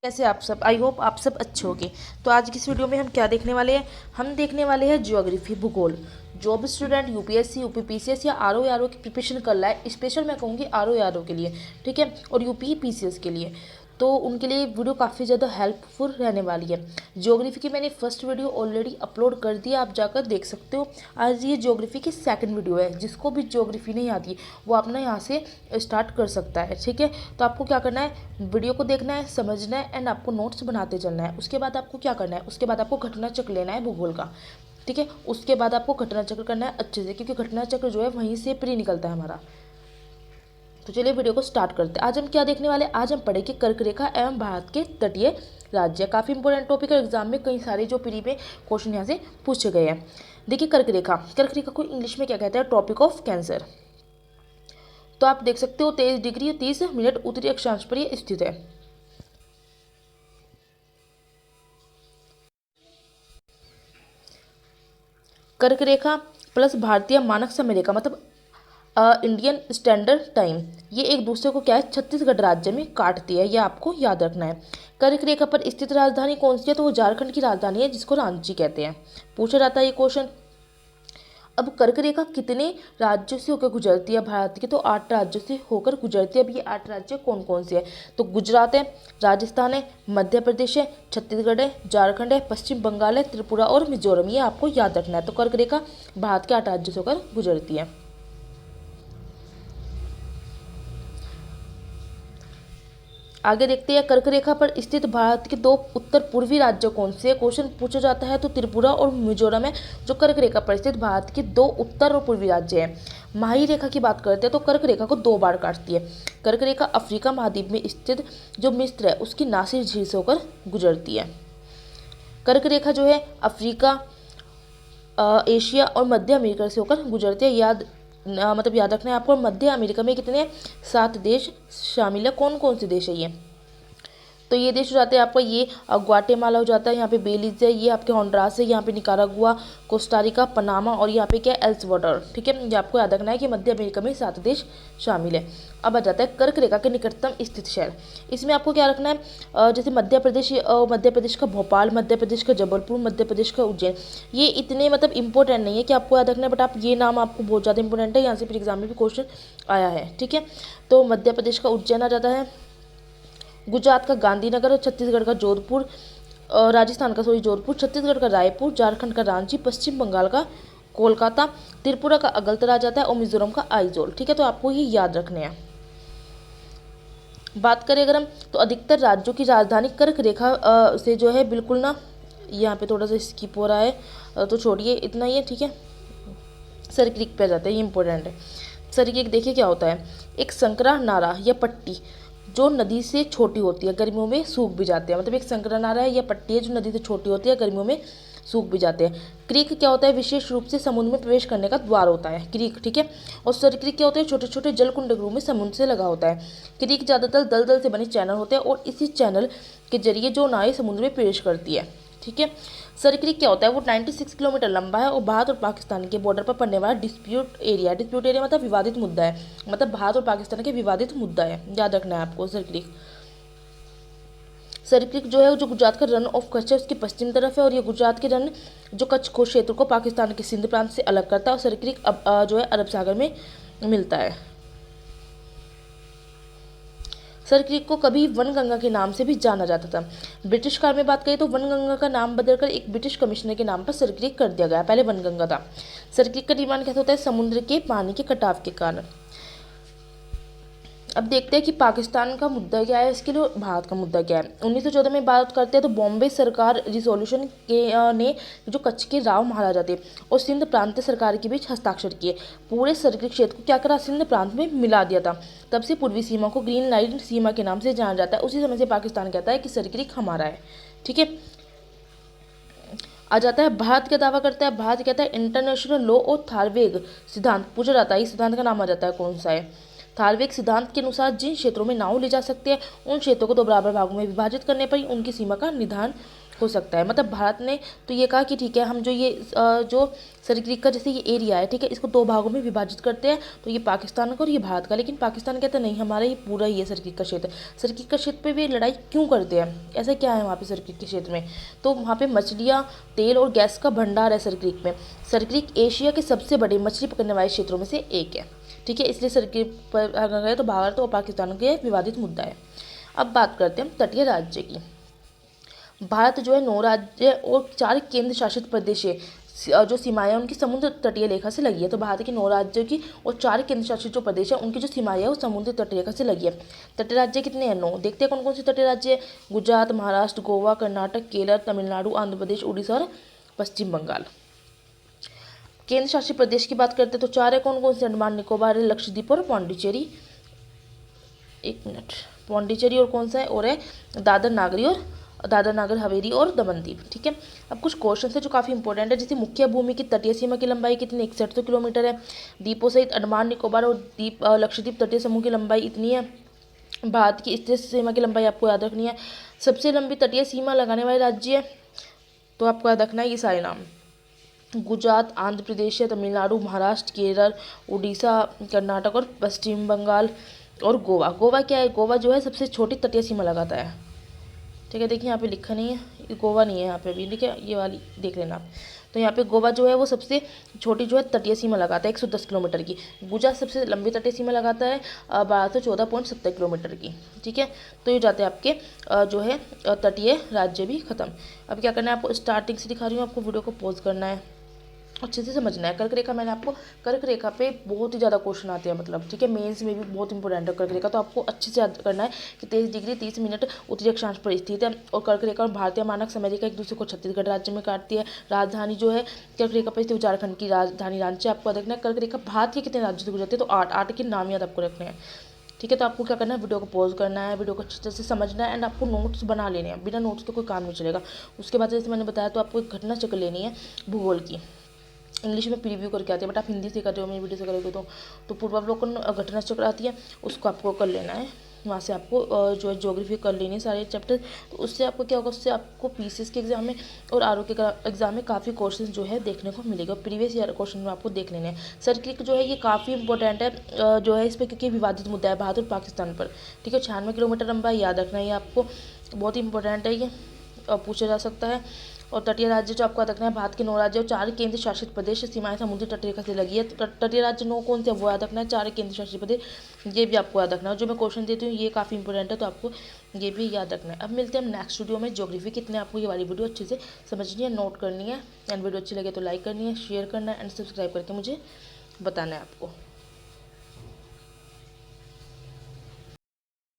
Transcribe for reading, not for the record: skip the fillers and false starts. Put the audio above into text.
कैसे आप सब। आई होप आप सब अच्छे होंगे। तो आज की इस वीडियो में हम क्या देखने वाले हैं, हम देखने वाले हैं ज्योग्राफी, भूगोल। जो भी स्टूडेंट यूपीएससी यूपीपीसीएस या आरओ की प्रिपरेशन कर रहा है, स्पेशल मैं कहूँगी आरओ के लिए, ठीक है, और यूपी पीसीएस के लिए, तो उनके लिए वीडियो काफ़ी ज़्यादा हेल्पफुल रहने वाली है। ज्योग्राफी की मैंने फर्स्ट वीडियो ऑलरेडी अपलोड कर दिया, आप जाकर देख सकते हो। आज ये ज्योग्राफी की सेकंड वीडियो है। जिसको भी ज्योग्राफी नहीं आती वो अपना यहाँ से स्टार्ट कर सकता है, ठीक है। तो आपको क्या करना है, वीडियो को देखना है, समझना है एंड आपको नोट्स बनाते चलना है। उसके बाद आपको क्या करना है, उसके बाद आपको घटना चक्र लेना है भूगोल का, ठीक है। उसके बाद आपको घटना चक्र करना है अच्छे से, क्योंकि घटना चक्र जो है वहीं से प्री निकलता है हमारा। तो चलिए वीडियो को स्टार्ट करते हैं। आज हम क्या देखने वाले हैं, आज हम पढ़ेंगे कर्क रेखा एवं भारत के तटीय राज्य। काफ़ी इंपॉर्टेंट टॉपिक है, एग्जाम में कई सारे जो प्री में क्वेश्चन यहाँ से पूछे गए हैं। देखिए कर्क रेखा, कर्क रेखा को इंग्लिश में क्या कहते हैं, ट्रॉपिक ऑफ कैंसर। तो आप देख सकते हो 23 डिग्री 30 मिनट उत्तरी अक्षांश पर यह स्थित है। कर्क रेखा प्लस भारतीय मानक समय रेखा मतलब इंडियन स्टैंडर्ड टाइम, ये एक दूसरे को क्या है, छत्तीसगढ़ राज्य में काटती है। ये आपको याद रखना है। कर्क रेखा पर स्थित राजधानी कौन सी है, तो वो झारखंड की राजधानी है, जिसको रांची कहते हैं। पूछा जाता है ये क्वेश्चन। अब कर्क रेखा कितने राज्यों से होकर गुजरती है भारत की, तो 8 राज्यों से होकर गुजरती है। अब ये 8 राज्य कौन कौन से है, तो गुजरात है, राजस्थान है, मध्य प्रदेश है, छत्तीसगढ़ है, झारखंड है, पश्चिम बंगाल है, त्रिपुरा और मिजोरम। ये आपको याद रखना है। तो कर्क रेखा भारत के 8 राज्यों से होकर गुजरती है। आगे देखते हैं, कर्क रेखा पर स्थित भारत के 2 उत्तर पूर्वी राज्य कौन से, क्वेश्चन पूछा जाता है तो त्रिपुरा और मिजोरम है जो कर्क रेखा पर स्थित भारत के 2 उत्तर और पूर्वी राज्य हैं। माही रेखा की बात करते हैं तो कर्क रेखा को 2 बार काटती है। कर्क रेखा अफ्रीका महाद्वीप में स्थित जो मिस्र है उसकी नासिर झील से होकर गुजरती है। कर्क रेखा जो है अफ्रीका, एशिया और मध्य अमेरिका से होकर गुजरती है। मतलब याद रखना है आपको। मध्य अमेरिका में कितने 7 देश शामिल है। कौन कौन से देश है ये, तो ये देश हो जाते हैं आपका, ये ग्वाटेमाला हो जाता है, यहाँ पे बेलीज है, ये आपके होंडुरास है, यहाँ पे निकारागुआ, कोस्टारिका, पनामा और यहाँ पे क्या है, एल्सवर्डर, ठीक है। ये आपको याद रखना है कि मध्य अमेरिका में 7 देश शामिल है। अब आ जाता है कर्क रेखा के निकटतम स्थित शहर। इसमें आपको क्या रखना है, जैसे मध्य प्रदेश का भोपाल, मध्य प्रदेश का जबलपुर, मध्य प्रदेश का उज्जैन। ये इतने मतलब इंपॉर्टेंट नहीं है कि आपको याद रखना है, बट आप ये नाम आपको बहुत ज़्यादा इंपॉर्टेंट है, यहाँ से फिर एग्जाम में भी क्वेश्चन आया है, ठीक है। तो मध्य प्रदेश का उज्जैन आ जाता है, गुजरात का गांधीनगर, छत्तीसगढ़ का जोधपुर, राजस्थान का जोधपुर, छत्तीसगढ़ का रायपुर, झारखंड का रांची, पश्चिम बंगाल का कोलकाता, त्रिपुरा का अगलतरा आ जाता है और मिजोरम का आइजोल, ठीक है। तो आपको ये याद रखने हैं। बात करें अगर हम, तो अधिकतर राज्यों की राजधानी कर्क रेखा से जो है बिल्कुल ना, यहाँ पे थोड़ा सा स्किप हो रहा है, तो छोड़िए, इतना ही है, ठीक है। सरक्रिक पे आ जाता है, ये इंपॉर्टेंट है। सरक्रिक देखिए क्या होता है, एक संकरा नारा या पट्टी जो नदी से छोटी होती है, गर्मियों में सूख भी जाते हैं। मतलब एक संकरा नारा है या पट्टी है जो नदी से छोटी होती है, गर्मियों में सूख भी जाते हैं। क्रीक क्या होता है, विशेष रूप से समुद्र में प्रवेश करने का द्वार होता है क्रीक, ठीक है। और सरक्रिक क्या होते हैं, छोटे छोटे जलकुंड के रूप में समुद्र से लगा होता है। क्रीक ज़्यादातर दलदल से बने चैनल होते हैं और इसी चैनल के जरिए जो नावें समुद्र में प्रवेश करती है, ठीक है। सरक्रिक क्या होता है, वो 96 किलोमीटर लंबा है और भारत और पाकिस्तान के बॉर्डर पर पड़ने वाला डिस्प्यूट एरिया मतलब विवादित मुद्दा है, मतलब भारत और पाकिस्तान के विवादित मुद्दा है, याद रखना है आपको। सरक्रिक जो है, जो गुजरात का रन ऑफ कच्छ है उसकी पश्चिम तरफ है, और ये गुजरात के रन जो कच्छ को क्षेत्र को पाकिस्तान के सिंध प्रांत से अलग करता है, और सरक्रिक जो है अरब सागर में मिलता है। सरक्रिक को कभी वनगंगा के नाम से भी जाना जाता था। ब्रिटिश काल में बात करें तो वनगंगा का नाम बदलकर एक ब्रिटिश कमिश्नर के नाम पर सरक्रिक कर दिया गया, पहले वनगंगा था। सरक्रिक का निर्माण कैसे होता है, समुद्र के पानी के कटाव के कारण। अब देखते हैं कि पाकिस्तान का मुद्दा क्या है, इसके लिए भारत का मुद्दा क्या है। 1914 में बात करते हैं तो बॉम्बे सरकार रिजोल्यूशन के ने जो कच्छ के राव महाराजा थे और सिंध प्रांत सरकार के बीच हस्ताक्षर किए, पूरे सर्किट क्षेत्र को क्या करा, सिंध प्रांत में मिला दिया था। तब से पूर्वी सीमा को ग्रीन लाइन सीमा के नाम से जाना जाता है। उसी समय से पाकिस्तान कहता है कि सर्किट हमारा है, ठीक है। आ जाता है भारत क्या दावा करता है, भारत कहता है इंटरनेशनल लॉ और थारवेग सिद्धांत पूछा जाता है। इस सिद्धांत का नाम आ जाता है कौन सा है, थारवेग सिद्धांत के अनुसार जिन क्षेत्रों में नाव ले जा सकते हैं उन क्षेत्रों को 2 बराबर भागों में विभाजित करने पर ही उनकी सीमा का निदान हो सकता है। मतलब भारत ने तो ये कहा कि ठीक है, हम जो ये जो सर्किल का जैसे ये एरिया है, ठीक है, इसको दो भागों में विभाजित करते हैं, तो ये पाकिस्तान का और ये भारत का। लेकिन पाकिस्तान कहता है नहीं, हमारा ये पूरा ही है सर्किल का क्षेत्र। सर्किल का क्षेत्र पे वे लड़ाई क्यों करते हैं, ऐसा क्या है वहाँ पे सर्किल के क्षेत्र में? तो वहाँ पे मछलियाँ, तेल और गैस का भंडार है सर्किल में। सर्किल एशिया के सबसे बड़े मछली पकड़ने वाले क्षेत्रों में से एक है, ठीक है, इसलिए सर्किल पर अगर गए तो भारत और पाकिस्तान के विवादित मुद्दा है। अब बात करते हैं तटीय राज्य की। भारत जो है 9 राज्य और 4 केंद्र शासित प्रदेश है, जो सीमाएं उनकी समुद्र तटीय रेखा से लगी है। तो भारत के 9 राज्यों की और 4 केंद्र शासित जो प्रदेश है उनकी जो सीमाएं है वो समुद्र तटीय रेखा से लगी है। तटीय राज्य कितने हैं? 9। देखते हैं कौन कौन से तटीय राज्य है। गुजरात, महाराष्ट्र, गोवा, कर्नाटक, केरल, तमिलनाडु, आंध्र प्रदेश, उड़ीसा और पश्चिम बंगाल। केंद्र शासित प्रदेश की बात करते हैं तो 4 है। कौन कौन से? अंडमान निकोबार, लक्षद्वीप और पौंडीचेरी। एक मिनट, पौंडीचेरी और कौन सा है और है? दादर नागर हवेली और दमन-दीव, ठीक है। अब कुछ क्वेश्चन है जो काफ़ी इंपॉर्टेंट है, जैसे मुख्य भूमि की तटीय सीमा की लंबाई कितनी? 6100 किलोमीटर है। द्वीपों सहित अंडमान निकोबार और लक्षद्वीप तटीय समूह की लंबाई इतनी है। भारत की स्थित सीमा की लंबाई आपको याद रखनी है। सबसे लंबी तटीय सीमा लगाने वाले राज्य है, तो आपको याद रखना है ये सारे नाम। गुजरात, आंध्र प्रदेश, तमिलनाडु, महाराष्ट्र, केरल, उड़ीसा, कर्नाटक और पश्चिम बंगाल और गोवा। गोवा क्या है? गोवा जो है सबसे छोटी तटीय सीमा लगाता है, ठीक है। देखिए यहाँ पे लिखा नहीं है, गोवा नहीं है यहाँ पे अभी, ठीक है, ये वाली देख लेना आप। तो यहाँ पे गोवा जो है वो सबसे छोटी जो है तटीय सीमा लगाता है 110 किलोमीटर की। गुजरात सबसे लंबी तटीय सीमा लगाता है 1214.70 किलोमीटर की, ठीक है। तो ये जाते हैं आपके जो है तटीय राज्य भी खत्म। अब क्या करना है आपको, स्टार्टिंग से दिखा रही हूँ, आपको वीडियो को पॉज करना है, अच्छे से समझना है। कर्क रेखा मैंने आपको, कर्क रेखा पे बहुत ही ज़्यादा क्वेश्चन आते हैं, मतलब ठीक है, मेंस में भी बहुत इंपॉर्टेंट है कर्क रेखा। तो आपको अच्छे से याद करना है कि 23 डिग्री 30 मिनट उत्तरी अक्षांश पर स्थित है और कर्क रेखा और भारतीय मानक समय रेखा एक दूसरे को छत्तीसगढ़ राज्य में काटती है। राजधानी जो है कर्क रेखा पर स्थित झारखंड की राजधानी रांची। आपको देखना है कर्क रेखा भारत के कितने राज्यों से गुजरती है, तो 8 के नाम याद आपको रखने हैं, ठीक है। तो आपको क्या करना है, वीडियो को पॉज करना है, वीडियो को अच्छे तरह से समझना है एंड आपको नोट्स बना लेने हैं। बिना नोट्स के कोई काम नहीं चलेगा। उसके बाद जैसे मैंने बताया, तो आपको एक घटना चक्र लेनी है भूगोल की। इंग्लिश में प्रीव्यू करके आती है, बट आप हिंदी से कर रहे हो, मेरी वीडियो से करोगे तो पूर्वावलोकन घटना चक्र आती है, उसको आपको कर लेना है। वहाँ से आपको जो है ज्योग्राफी कर लेनी है सारे चैप्टर। तो उससे आपको क्या होगा, उससे आपको पीसीएस के एग्जाम में और आरओ के एग्जाम में काफ़ी क्वेश्चन जो है देखने को मिलेगा। प्रीवियस ईयर क्वेश्चन में आपको देख लेने हैं। सर्किल जो है ये काफ़ी इंपॉर्टेंट है जो है इस पर, क्योंकि विवादित मुद्दा है भारत और पाकिस्तान पर, ठीक है। 96 किलोमीटर लंबा है, याद रखना है ये आपको, बहुत ही इंपॉर्टेंट है ये, पूछा जा सकता है। और तटीय राज्य जो आपको याद रखना है, भारत के 9 राज्य और 4 केंद्र शासित प्रदेश, सीमाएं समुद्री तटीय रेखा से लगी है। तो तटीय राज्य 9 कौन से, वो याद रखना है। 4 केंद्र शासित प्रदेश, ये भी आपको याद रखना है। जो मैं क्वेश्चन देती हूँ ये काफ़ी इंपॉर्टेंट है, तो आपको ये भी याद रखना है। अब मिलते हैं हम नेक्स्ट वीडियो में। ज्योग्राफी कितने आपको ये वाली वीडियो अच्छे से समझनी है, नोट करनी है, एंड वीडियो अच्छी लगे तो लाइक करनी है, शेयर करना है एंड सब्सक्राइब करके मुझे बताना है आपको।